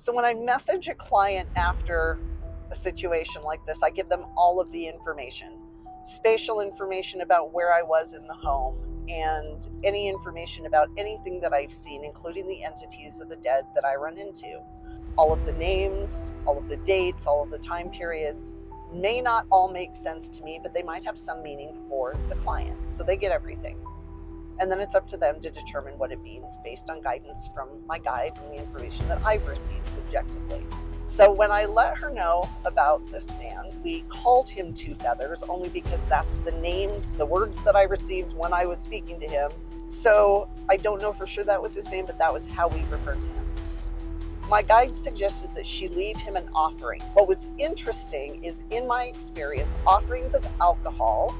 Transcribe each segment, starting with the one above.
So when I message a client after a situation like this, I give them all of the information, spatial information about where I was in the home, and any information about anything that I've seen, including the entities of the dead that I run into. All of the names, all of the dates, all of the time periods may not all make sense to me, but they might have some meaning for the client. So they get everything. And then it's up to them to determine what it means based on guidance from my guide and the information that I've received subjectively. So when I let her know about this man, we called him Two Feathers only because that's the name, the words that I received when I was speaking to him. So I don't know for sure that was his name, but that was how we referred to him. My guide suggested that she leave him an offering. What was interesting is, in my experience, offerings of alcohol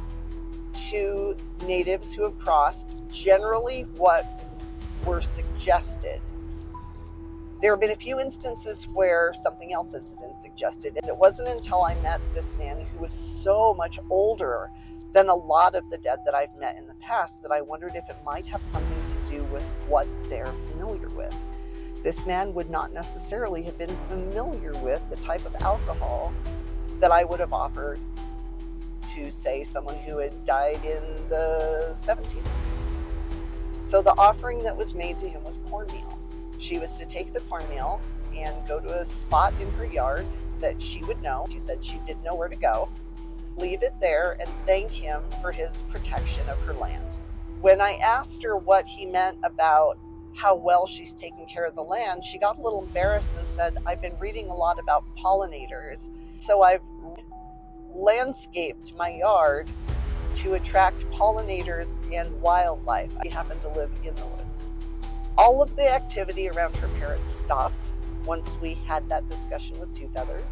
to natives who have crossed, generally what were suggested. There have been a few instances where something else has been suggested, and it wasn't until I met this man who was so much older than a lot of the dead that I've met in the past that I wondered if it might have something to do with what they're familiar with. This man would not necessarily have been familiar with the type of alcohol that I would have offered to, say, someone who had died in the 1700s. So the offering that was made to him was cornmeal. She was to take the cornmeal and go to a spot in her yard that she would know. She said she didn't know where to go. Leave it there and thank him for his protection of her land. When I asked her what he meant about how well she's taking care of the land, she got a little embarrassed and said, I've been reading a lot about pollinators, so I've landscaped my yard to attract pollinators and wildlife. I happen to live in the woods. All of the activity around her parrots stopped once we had that discussion with Two Feathers.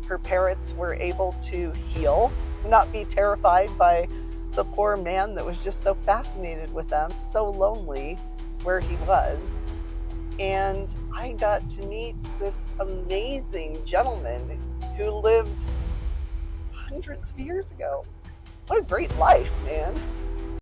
Her parrots were able to heal, not be terrified by the poor man that was just so fascinated with them, so lonely where he was. And I got to meet this amazing gentleman who lived hundreds of years ago. What a great life, man.